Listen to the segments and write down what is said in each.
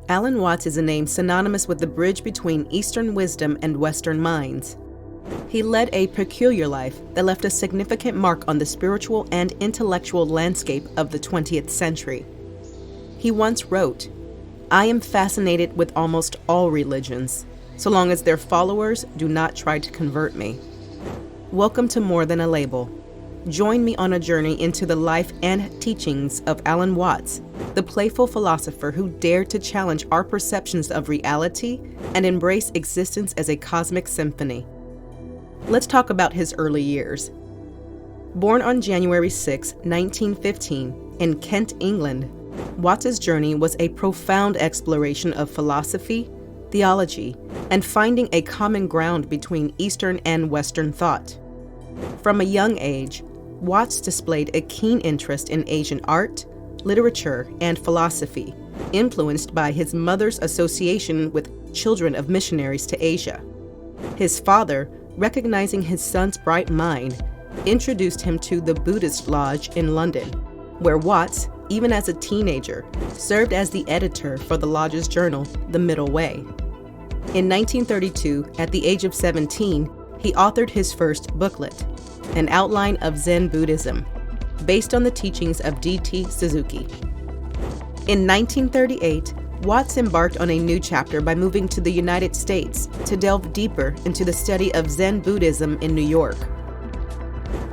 Alan Watts is a name synonymous with the bridge between Eastern wisdom and Western minds. He led a peculiar life that left a significant mark on the spiritual and intellectual landscape of the 20th century. He once wrote, "I am fascinated with almost all religions, so long as their followers do not try to convert me." Welcome to More Than a Label. Join me on a journey into the life and teachings of Alan Watts, the playful philosopher who dared to challenge our perceptions of reality and embrace existence as a cosmic symphony. Let's talk about his early years. Born on January 6, 1915, in Kent, England, Watts's journey was a profound exploration of philosophy, theology, and finding a common ground between Eastern and Western thought. From a young age, Watts displayed a keen interest in Asian art, literature, and philosophy, influenced by his mother's association with children of missionaries to Asia. His father, recognizing his son's bright mind, introduced him to the Buddhist Lodge in London, where Watts, even as a teenager, served as the editor for the lodge's journal, The Middle Way. In 1932, at the age of 17, he authored his first booklet, An Outline of Zen Buddhism, based on the teachings of D.T. Suzuki. In 1938, Watts embarked on a new chapter by moving to the United States to delve deeper into the study of Zen Buddhism in New York.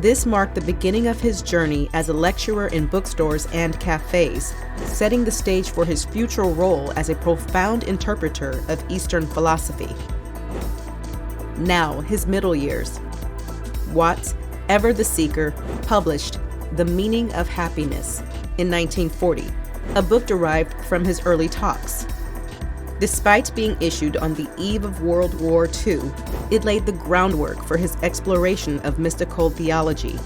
This marked the beginning of his journey as a lecturer in bookstores and cafes, setting the stage for his future role as a profound interpreter of Eastern philosophy. Now, his middle years. Watts, ever the seeker, published The Meaning of Happiness in 1940, a book derived from his early talks. Despite being issued on the eve of World War II, it laid the groundwork for his exploration of mystical theology.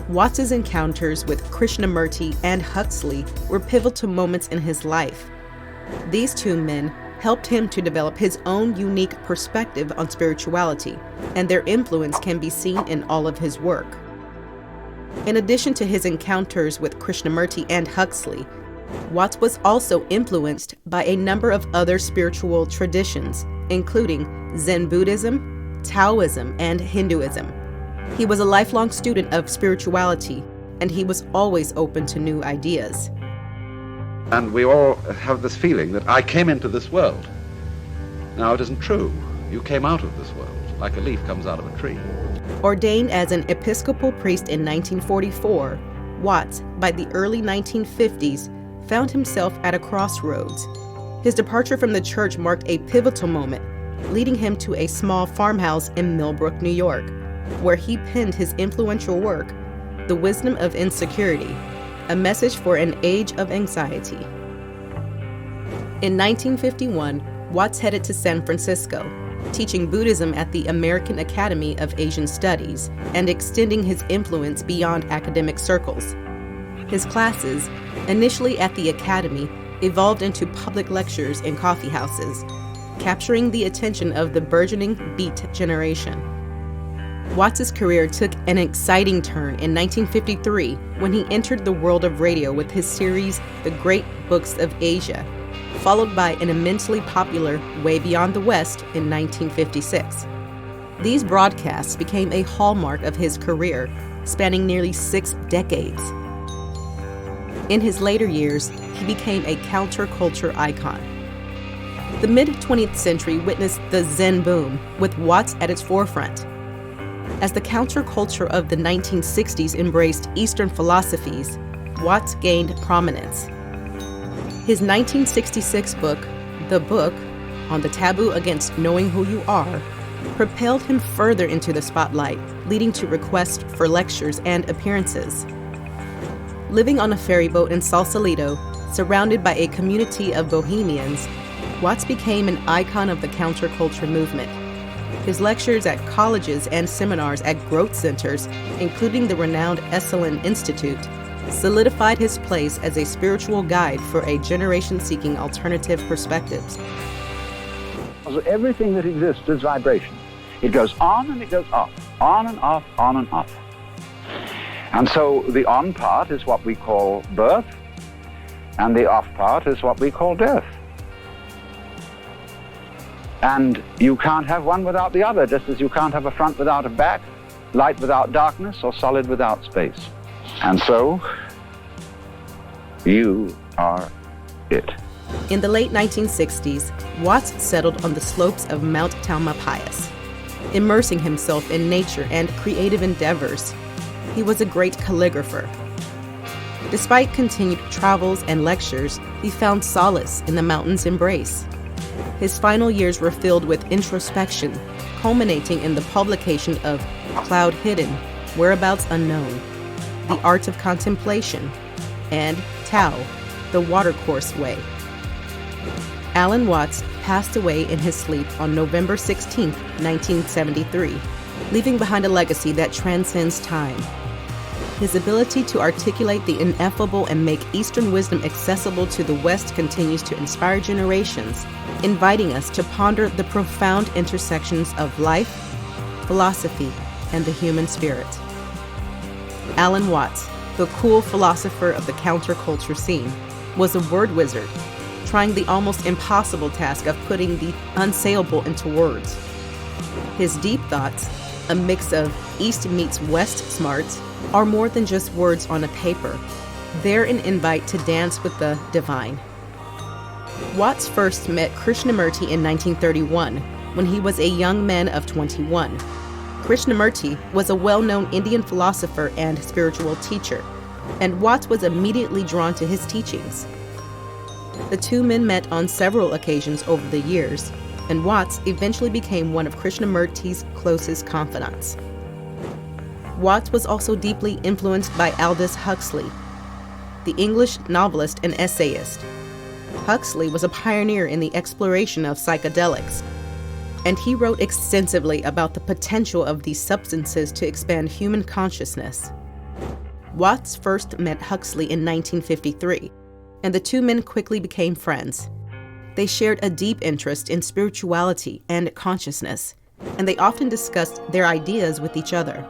Watts's encounters with Krishnamurti and Huxley were pivotal moments in his life. These two men helped him to develop his own unique perspective on spirituality, and their influence can be seen in all of his work. In addition to his encounters with Krishnamurti and Huxley, Watts was also influenced by a number of other spiritual traditions, including Zen Buddhism, Taoism, and Hinduism. He was a lifelong student of spirituality, and he was always open to new ideas. And we all have this feeling that I came into this world. Now, it isn't true. You came out of this world, like a leaf comes out of a tree. Ordained as an Episcopal priest in 1944, Watts, by the early 1950s, found himself at a crossroads. His departure from the church marked a pivotal moment, leading him to a small farmhouse in Millbrook, New York, where he penned his influential work, The Wisdom of Insecurity, a message for an age of anxiety. In 1951, Watts headed to San Francisco, teaching Buddhism at the American Academy of Asian Studies and extending his influence beyond academic circles. His classes, initially at the Academy, evolved into public lectures in coffee houses, capturing the attention of the burgeoning Beat generation. Watts's career took an exciting turn in 1953 when he entered the world of radio with his series, The Great Books of Asia, followed by an immensely popular Way Beyond the West in 1956. These broadcasts became a hallmark of his career, spanning nearly 6 decades. In his later years, he became a counterculture icon. The mid-20th century witnessed the Zen boom, with Watts at its forefront. As the counterculture of the 1960s embraced Eastern philosophies, Watts gained prominence. His 1966 book, The Book, on the taboo against knowing who you are, propelled him further into the spotlight, leading to requests for lectures and appearances. Living on a ferry boat in Sausalito, surrounded by a community of bohemians, Watts became an icon of the counterculture movement. His lectures at colleges and seminars at growth centers, including the renowned Esalen Institute, solidified his place as a spiritual guide for a generation seeking alternative perspectives. Everything that exists is vibration. It goes on and it goes off, on and off, on and off. And so the on part is what we call birth, and the off part is what we call death. And you can't have one without the other, just as you can't have a front without a back, light without darkness, or solid without space. And so, you are it. In the late 1960s, Watts settled on the slopes of Mount Tamalpais, immersing himself in nature and creative endeavors. He was a great calligrapher. Despite continued travels and lectures, he found solace in the mountain's embrace. His final years were filled with introspection, culminating in the publication of Cloud Hidden, Whereabouts Unknown, The Art of Contemplation, and Tao, The Watercourse Way. Alan Watts passed away in his sleep on November 16, 1973, leaving behind a legacy that transcends time. His ability to articulate the ineffable and make Eastern wisdom accessible to the West continues to inspire generations, inviting us to ponder the profound intersections of life, philosophy, and the human spirit. Alan Watts, the cool philosopher of the counterculture scene, was a word wizard, trying the almost impossible task of putting the unsayable into words. His deep thoughts, a mix of East meets West smarts, are more than just words on a paper. They're an invite to dance with the divine. Watts first met Krishnamurti in 1931, when he was a young man of 21. Krishnamurti was a well-known Indian philosopher and spiritual teacher, and Watts was immediately drawn to his teachings. The two men met on several occasions over the years, and Watts eventually became one of Krishnamurti's closest confidants. Watts was also deeply influenced by Aldous Huxley, the English novelist and essayist. Huxley was a pioneer in the exploration of psychedelics, and he wrote extensively about the potential of these substances to expand human consciousness. Watts first met Huxley in 1953, and the two men quickly became friends. They shared a deep interest in spirituality and consciousness, and they often discussed their ideas with each other.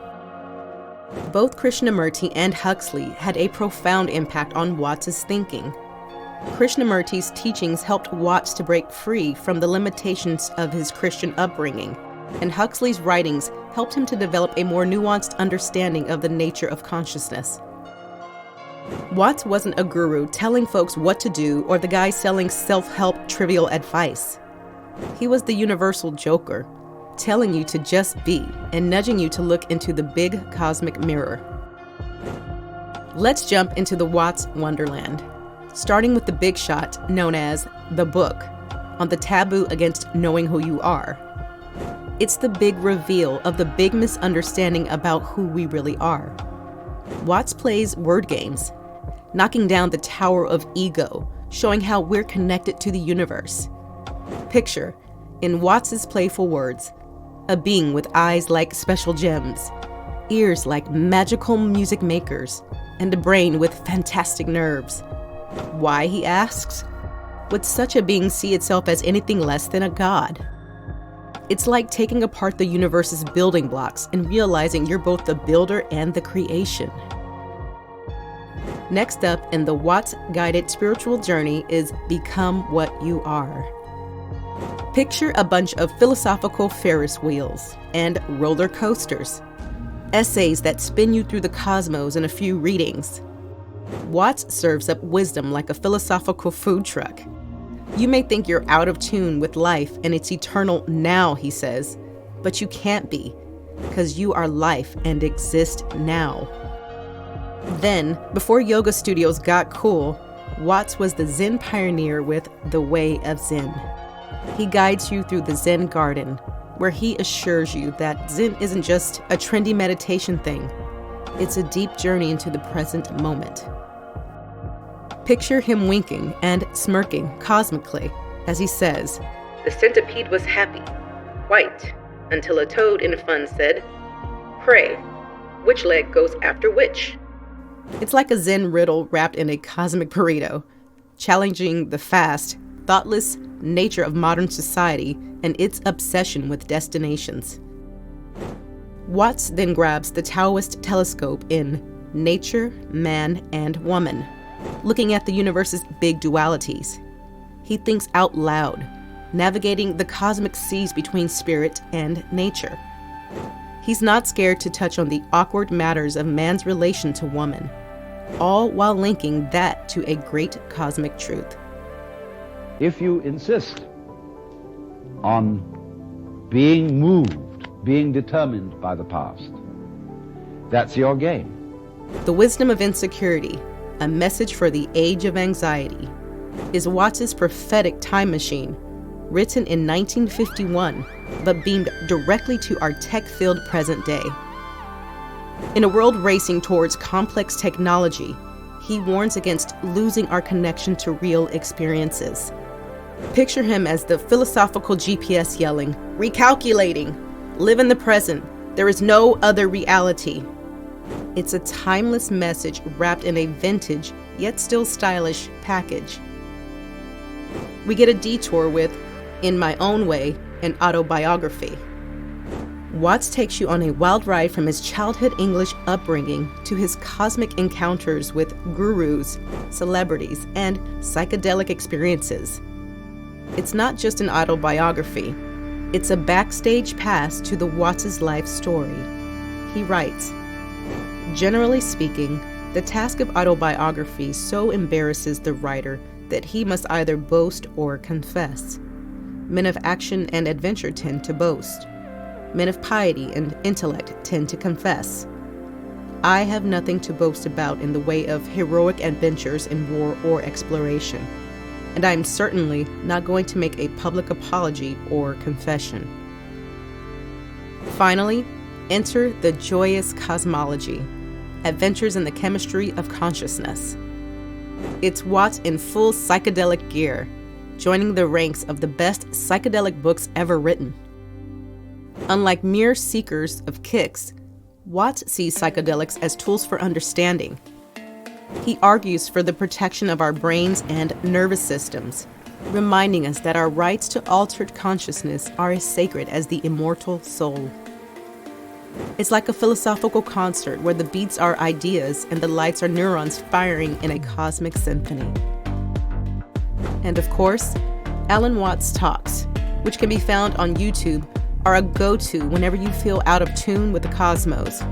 Both Krishnamurti and Huxley had a profound impact on Watts' thinking. Krishnamurti's teachings helped Watts to break free from the limitations of his Christian upbringing, and Huxley's writings helped him to develop a more nuanced understanding of the nature of consciousness. Watts wasn't a guru telling folks what to do or the guy selling self-help trivial advice. He was the universal joker, telling you to just be and nudging you to look into the big cosmic mirror. Let's jump into the Watts Wonderland, starting with the big shot known as the book, on the taboo against knowing who you are. It's the big reveal of the big misunderstanding about who we really are. Watts plays word games, knocking down the tower of ego, showing how we're connected to the universe. Picture, in Watts's playful words, a being with eyes like special gems, ears like magical music makers, and a brain with fantastic nerves. Why, he asks? Would such a being see itself as anything less than a god? It's like taking apart the universe's building blocks and realizing you're both the builder and the creation. Next up in the Watts guided spiritual journey is Become What You Are. Picture a bunch of philosophical Ferris wheels and roller coasters, essays that spin you through the cosmos in a few readings. Watts serves up wisdom like a philosophical food truck. You may think you're out of tune with life and its eternal now, he says, but you can't be, because you are life and exist now. Then, before yoga studios got cool, Watts was the Zen pioneer with The Way of Zen. He guides you through the Zen garden, where he assures you that Zen isn't just a trendy meditation thing. It's a deep journey into the present moment. Picture him winking and smirking cosmically as he says, "The centipede was happy, white, until a toad in fun said, 'Pray, which leg goes after which?'" It's like a Zen riddle wrapped in a cosmic burrito, challenging the fast, thoughtless nature of modern society and its obsession with destinations. Watts then grabs the Taoist telescope in Nature, Man, and Woman, looking at the universe's big dualities. He thinks out loud, navigating the cosmic seas between spirit and nature. He's not scared to touch on the awkward matters of man's relation to woman, all while linking that to a great cosmic truth. If you insist on being moved, being determined by the past, that's your game. The Wisdom of Insecurity, a message for the age of anxiety, is Watts's prophetic time machine, written in 1951, but beamed directly to our tech-filled present day. In a world racing towards complex technology, he warns against losing our connection to real experiences. Picture him as the philosophical GPS yelling, "Recalculating! Live in the present! There is no other reality!" It's a timeless message wrapped in a vintage, yet still stylish, package. We get a detour with, In My Own Way, an autobiography. Watts takes you on a wild ride from his childhood English upbringing to his cosmic encounters with gurus, celebrities, and psychedelic experiences. It's not just an autobiography. It's a backstage pass to the Watts' life story. He writes, "Generally speaking, the task of autobiography so embarrasses the writer that he must either boast or confess. Men of action and adventure tend to boast. Men of piety and intellect tend to confess. I have nothing to boast about in the way of heroic adventures in war or exploration, and I am certainly not going to make a public apology or confession." Finally, enter the joyous cosmology, adventures in the chemistry of consciousness. It's Watts in full psychedelic gear, joining the ranks of the best psychedelic books ever written. Unlike mere seekers of kicks, Watts sees psychedelics as tools for understanding. He argues for the protection of our brains and nervous systems, reminding us that our rights to altered consciousness are as sacred as the immortal soul. It's like a philosophical concert where the beats are ideas and the lights are neurons firing in a cosmic symphony. And of course, Alan Watts Talks, which can be found on YouTube, are a go-to whenever you feel out of tune with the cosmos.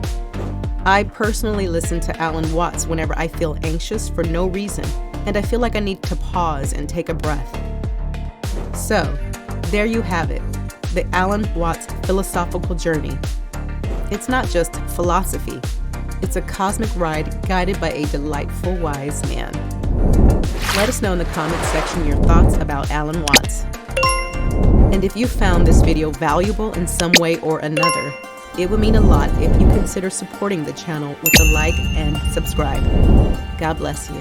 I personally listen to Alan Watts whenever I feel anxious for no reason, and I feel like I need to pause and take a breath. So, there you have it, the Alan Watts philosophical journey. It's not just philosophy, it's a cosmic ride guided by a delightful wise man. Let us know in the comments section your thoughts about Alan Watts. And if you found this video valuable in some way or another, it would mean a lot if you consider supporting the channel with a like and subscribe. God bless you.